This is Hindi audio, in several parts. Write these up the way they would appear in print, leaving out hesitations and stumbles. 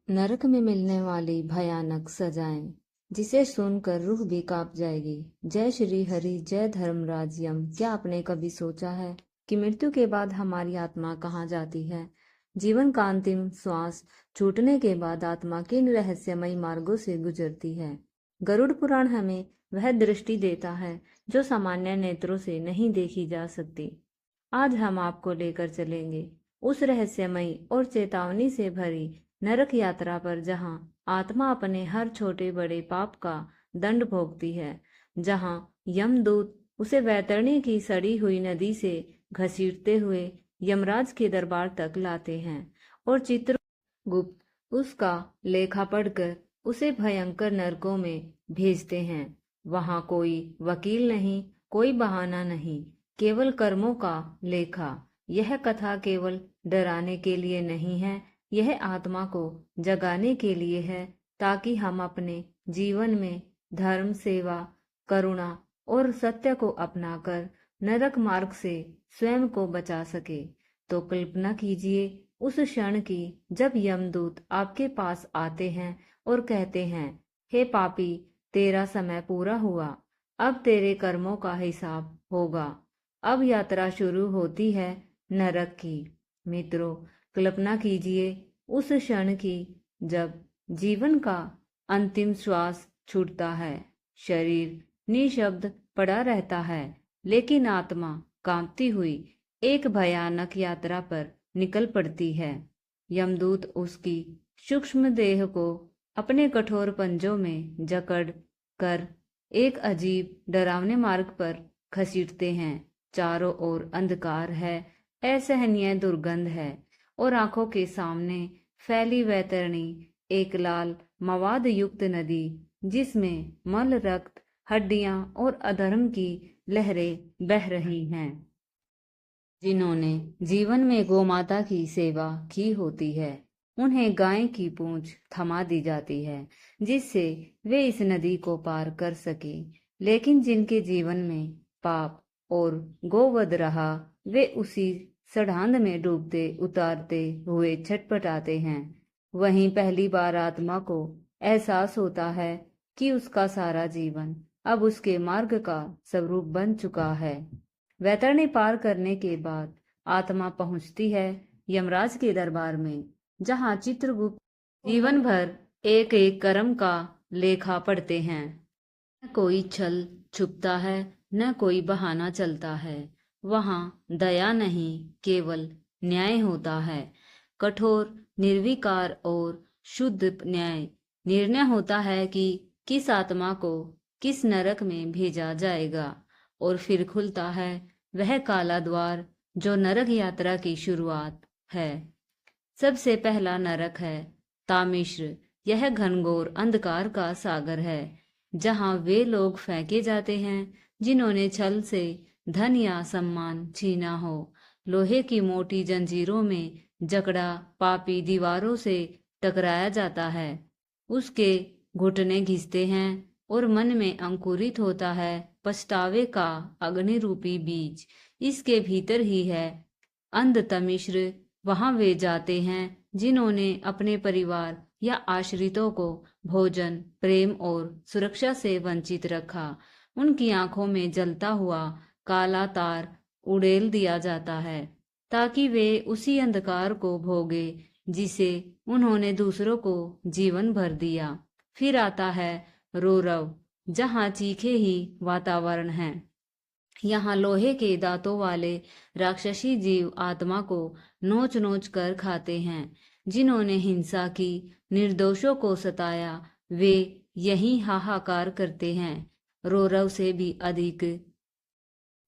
नरक में मिलने वाली भयानक सजाएं, जिसे सुनकर रूह भी कांप जाएगी। जय श्री हरि, जय धर्मराज यम। क्या आपने कभी सोचा है कि मृत्यु के बाद हमारी आत्मा कहाँ जाती है? जीवन का अंतिम श्वास छूटने के बाद आत्मा किन रहस्यमयी मार्गों से गुजरती है? गरुड़ पुराण हमें वह दृष्टि देता है जो सामान्य नेत्रों से नहीं देखी जा सकती। आज हम आपको लेकर चलेंगे उस रहस्यमयी और चेतावनी से भरी नरक यात्रा पर, जहां आत्मा अपने हर छोटे बड़े पाप का दंड भोगती है, जहां यमदूत उसे वैतरणी की सड़ी हुई नदी से घसीटते हुए यमराज के दरबार तक लाते हैं और चित्रगुप्त उसका लेखा पढ़कर उसे भयंकर नरकों में भेजते हैं। वहां कोई वकील नहीं, कोई बहाना नहीं, केवल कर्मों का लेखा। यह कथा केवल डराने के लिए नहीं है, यह आत्मा को जगाने के लिए है, ताकि हम अपने जीवन में धर्म, सेवा, करुणा और सत्य को अपनाकर नरक मार्ग से स्वयं को बचा सके। तो कल्पना कीजिए उस क्षण की जब यमदूत आपके पास आते हैं और कहते हैं, हे पापी, तेरा समय पूरा हुआ, अब तेरे कर्मों का हिसाब होगा। अब यात्रा शुरू होती है नरक की। मित्रों, कल्पना कीजिए उस क्षण की जब जीवन का अंतिम श्वास छूटता है। शरीर निशब्द पड़ा रहता है, लेकिन आत्मा कांपती हुई एक भयानक यात्रा पर निकल पड़ती है। यमदूत उसकी सूक्ष्म देह को अपने कठोर पंजों में जकड़ कर एक अजीब डरावने मार्ग पर घसीटते हैं। चारों ओर अंधकार है, असहनीय दुर्गंध है और आंखों के सामने फैली वैतरणी एक लाल मवाद युक्त नदी, जिसमें मल, रक्त, हड्डियां और अधर्म की लहरें बह रही हैं। जिन्होंने जीवन में गोमाता की सेवा की होती है, उन्हें गाय की पूंछ थमा दी जाती है, जिससे वे इस नदी को पार कर सके। लेकिन जिनके जीवन में पाप और गोवध रहा, वे उसी सड़ांध में डूबते उतारते हुए छटपटाते हैं। वहीं पहली बार आत्मा को एहसास होता है कि उसका सारा जीवन अब उसके मार्ग का स्वरूप बन चुका है। वैतरणी पार करने के बाद आत्मा पहुंचती है यमराज के दरबार में, जहां चित्रगुप्त जीवन भर एक एक कर्म का लेखा पढ़ते हैं। न कोई छल छुपता है, न कोई बहाना चलता है। वहां दया नहीं, केवल न्याय होता है। कठोर, निर्विकार और शुद्ध न्याय निर्णय होता है कि किस आत्मा को किस नरक में भेजा जाएगा। और फिर खुलता है वह काला द्वार जो नरक यात्रा की शुरुआत है। सबसे पहला नरक है तामिश्र। यह घनघोर अंधकार का सागर है, जहां वे लोग फेंके जाते हैं जिन्होंने छल से धन या सम्मान छीना हो। लोहे की मोटी जंजीरों में जकड़ा पापी दीवारों से टकराया जाता है। उसके घुटने घिसते हैं और मन में अंकुरित होता है पछतावे का अग्नि रूपी बीज। इसके भीतर ही है अंधतमिश्र। वहां वे जाते हैं जिन्होंने अपने परिवार या आश्रितों को भोजन, प्रेम और सुरक्षा से वंचित रखा। उनकी आंखों में जलता हुआ काला तार उड़ेल दिया जाता है, ताकि वे उसी अंधकार को भोगे जिसे उन्होंने दूसरों को जीवन भर दिया। फिर आता है रौरव, जहां चीखे ही वातावरण है। यहाँ लोहे के दांतों वाले राक्षसी जीव आत्मा को नोच नोच कर खाते हैं। जिन्होंने हिंसा की, निर्दोषों को सताया, वे यही हाहाकार करते हैं। रौरव से भी अधिक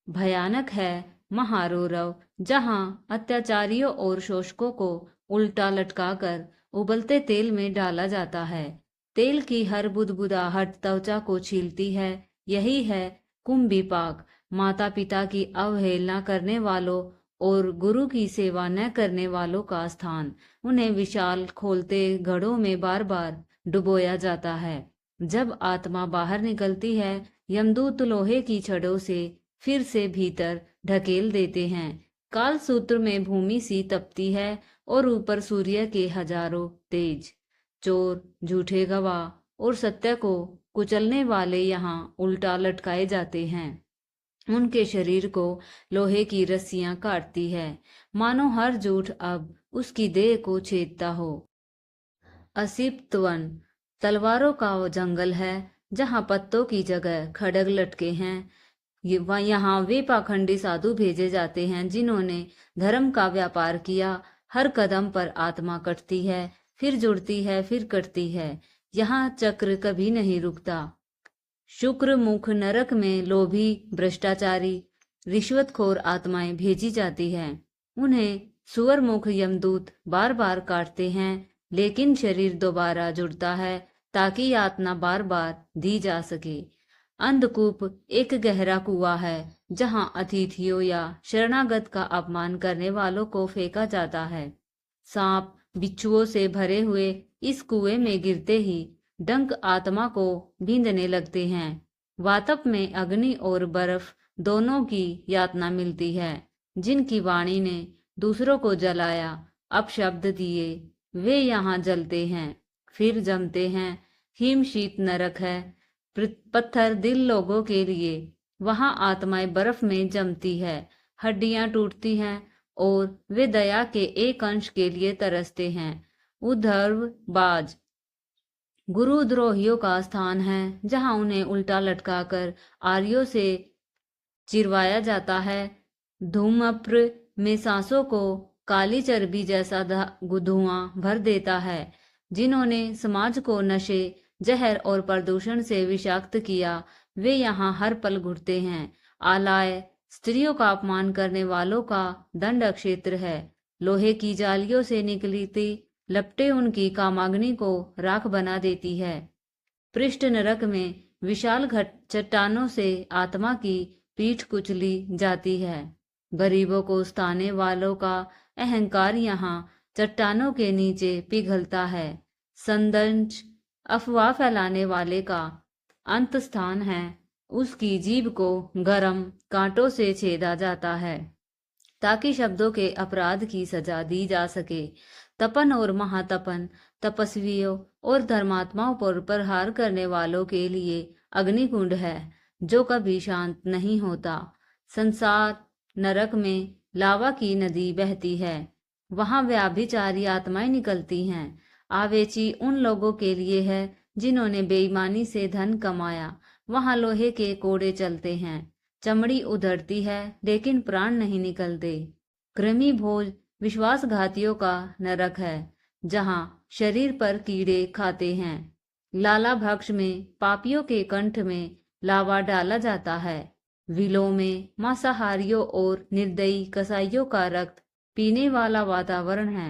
भयानक है महारौरव, जहां अत्याचारियों और शोषकों को उल्टा लटकाकर उबलते तेल में डाला जाता है। तेल की हर बुदबुदाहट त्वचा को छीलती है। यही है कुंभीपाक, माता पिता की अवहेलना करने वालों और गुरु की सेवा न करने वालों का स्थान। उन्हें विशाल खोलते घड़ों में बार बार डुबोया जाता है। जब आत्मा बाहर निकलती है, यमदूत लोहे की छड़ों से फिर से भीतर ढकेल देते हैं। काल सूत्र में भूमि सी तपती है और ऊपर सूर्य के हजारों तेज। चोर, झूठे गवाह और सत्य को कुचलने वाले यहाँ उल्टा लटकाए जाते हैं। उनके शरीर को लोहे की रस्सियां काटती है, मानो हर झूठ अब उसकी देह को छेदता हो। असिप्त वन तलवारों का वो जंगल है, जहाँ पत्तों की जगह खड़ग लटके हैं। यहाँ वे पाखंडी साधु भेजे जाते हैं जिन्होंने धर्म का व्यापार किया। हर कदम पर आत्मा कटती है, फिर जुड़ती है, फिर कटती है। यहाँ चक्र कभी नहीं रुकता। शुक्र मुख नरक में लोभी, भ्रष्टाचारी, रिश्वतखोर आत्माएं भेजी जाती हैं। उन्हें सुअर मुख यमदूत बार बार काटते हैं, लेकिन शरीर दोबारा जुड़ता है ताकि यातना बार बार दी जा सके। अंधकूप एक गहरा कुआं है जहां अतिथियों या शरणागत का अपमान करने वालों को फेंका जाता है। सांप बिच्छुओं से भरे हुए इस कुएं में गिरते ही डंक आत्मा को बींधने लगते हैं। वातप में अग्नि और बर्फ दोनों की यातना मिलती है। जिनकी वाणी ने दूसरों को जलाया, अपशब्द दिए, वे यहाँ जलते हैं, फिर जमते हैं। हिमशीत नरक है, पत्थर दिल लोगों के लिए। वहां आत्माएं बर्फ में जमती है, हड्डियां टूटती हैं और वे दया के एक अंश के लिए तरसते हैं। उद्धर्वबाज गुरुद्रोहियों का स्थान है, जहां उन्हें उल्टा लटकाकर आर्यों से चिरवाया जाता है। धूम्रप्र में सांसों को काली चर्बी जैसा धुआं भर देता है। जिन्होंने समाज को नशे, जहर और प्रदूषण से विषाक्त किया, वे यहाँ हर पल घुटते हैं। आलाय स्त्रियों का अपमान करने वालों का दंड क्षेत्र है। लोहे की जालियों से निकलती लपटें उनकी कामाग्नि को राख बना देती है। पृष्ठ नरक में विशाल चट्टानों से आत्मा की पीठ कुचली जाती है। गरीबों को सताने वालों का अहंकार यहाँ चट्टानों के नीचे पिघलता है। संदंश अफवाह फैलाने वाले का अंत स्थान है। उसकी जीभ को गरम कांटों से छेदा जाता है ताकि शब्दों के अपराध की सजा दी जा सके। तपन और महातपन तपस्वियों और धर्मात्माओं पर प्रहार करने वालों के लिए अग्निकुंड है जो कभी शांत नहीं होता। संसार नरक में लावा की नदी बहती है, वहां व्याभिचारी आत्माएं निकलती हैं। आवेची उन लोगों के लिए है जिन्होंने बेईमानी से धन कमाया। वहां लोहे के कोड़े चलते हैं, चमड़ी उधड़ती है लेकिन प्राण नहीं निकलते। कृमि भोज विश्वासघातियों का नरक है, जहां शरीर पर कीड़े खाते हैं। लाला भक्ष में पापियों के कंठ में लावा डाला जाता है। विलों में मांसाहारियों और निर्दयी कसाईयों का रक्त पीने वाला वातावरण है।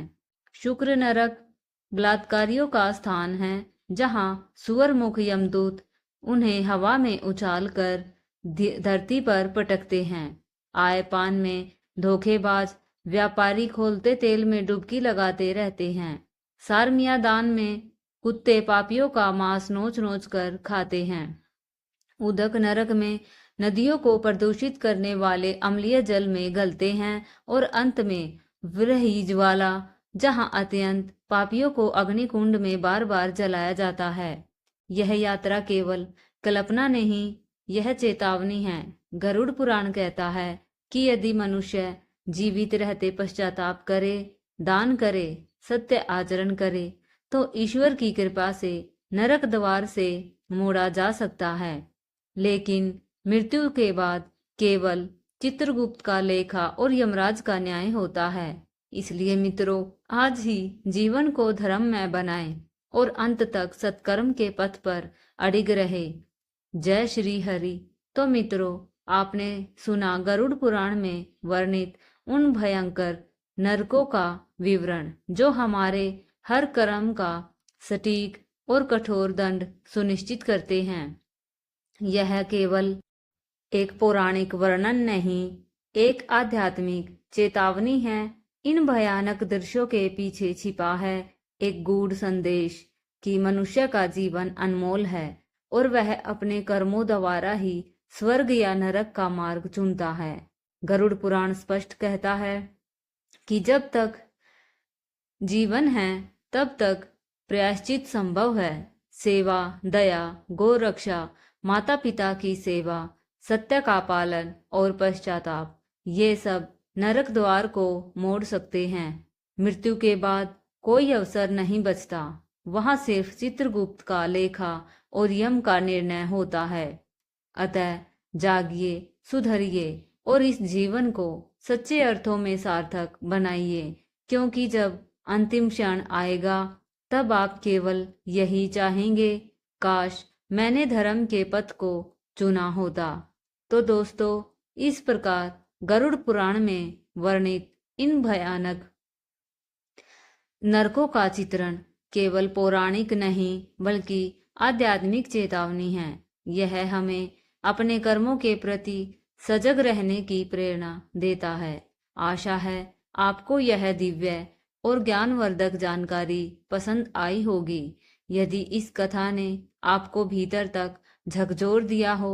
शुक्र नरक बलात्कारियों का स्थान है, जहां सुअर मुख यमदूत उन्हें हवा में उछाल कर धरती पर पटकते हैं। आय पान में धोखेबाज व्यापारी खोलते तेल में डुबकी लगाते रहते हैं। सारमिया दान में कुत्ते पापियों का मांस नोच नोच कर खाते हैं। उदक नरक में नदियों को प्रदूषित करने वाले अम्लीय जल में गलते हैं और अंत में विरही ज्वाला, जहां अत्यंत पापियों को अग्निकुंड में बार बार जलाया जाता है। यह यात्रा केवल कल्पना नहीं, यह चेतावनी है। गरुड़ पुराण कहता है कि यदि मनुष्य जीवित रहते पश्चाताप करे, दान करे, सत्य आचरण करे, तो ईश्वर की कृपा से नरक द्वार से मोड़ा जा सकता है। लेकिन मृत्यु के बाद केवल चित्रगुप्त का लेखा और यमराज का न्याय होता है। इसलिए मित्रों, आज ही जीवन को धर्ममय बनाएं और अंत तक सत्कर्म के पथ पर अडिग रहे। जय श्री हरि। तो मित्रों, आपने सुना गरुड़ पुराण में वर्णित उन भयंकर नरकों का विवरण जो हमारे हर कर्म का सटीक और कठोर दंड सुनिश्चित करते हैं। यह केवल एक पौराणिक वर्णन नहीं, एक आध्यात्मिक चेतावनी है। इन भयानक दृश्यों के पीछे छिपा है एक गूढ़ संदेश कि मनुष्य का जीवन अनमोल है और वह अपने कर्मों द्वारा ही स्वर्ग या नरक का मार्ग चुनता है। गरुड़ पुराण स्पष्ट कहता है कि जब तक जीवन है तब तक प्रायश्चित संभव है। सेवा, दया, गौ रक्षा, माता पिता की सेवा, सत्य का पालन और पश्चाताप, ये सब नरक द्वार को मोड़ सकते हैं। मृत्यु के बाद कोई अवसर नहीं बचता, वहां सिर्फ चित्रगुप्त का लेखा और यम का निर्णय होता है। अतः जागिए, सुधरिए और इस जीवन को सच्चे अर्थों में सार्थक बनाइए, क्योंकि जब अंतिम क्षण आएगा तब आप केवल यही चाहेंगे, काश मैंने धर्म के पथ को चुना होता। तो दोस्तों, इस प्रकार गरुड़ पुराण में वर्णित इन भयानक नरकों का चित्रण केवल पौराणिक नहीं बल्कि आध्यात्मिक चेतावनी है। यह हमें अपने कर्मों के प्रति सजग रहने की प्रेरणा देता है। आशा है आपको यह दिव्य और ज्ञानवर्धक जानकारी पसंद आई होगी। यदि इस कथा ने आपको भीतर तक झकझोर दिया हो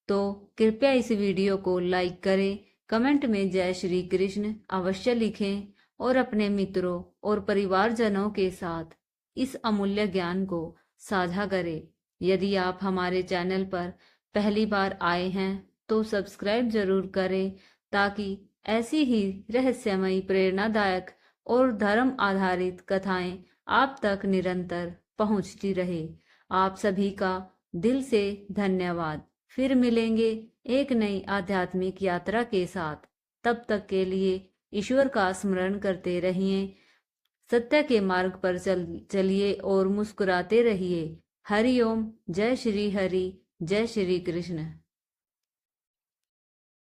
तो कृपया इस वीडियो को लाइक करें, कमेंट में जय श्री कृष्ण अवश्य लिखें और अपने मित्रों और परिवारजनों के साथ इस अमूल्य ज्ञान को साझा करें। यदि आप हमारे चैनल पर पहली बार आए हैं तो सब्सक्राइब जरूर करें, ताकि ऐसी ही रहस्यमयी, प्रेरणादायक और धर्म आधारित कथाएं आप तक निरंतर पहुंचती रहे। आप सभी का दिल से धन्यवाद। फिर मिलेंगे एक नई आध्यात्मिक यात्रा के साथ। तब तक के लिए ईश्वर का स्मरण करते रहिए, सत्य के मार्ग पर चलिए और मुस्कुराते रहिए। हरि ओम। जय श्री हरि, जय श्री कृष्ण।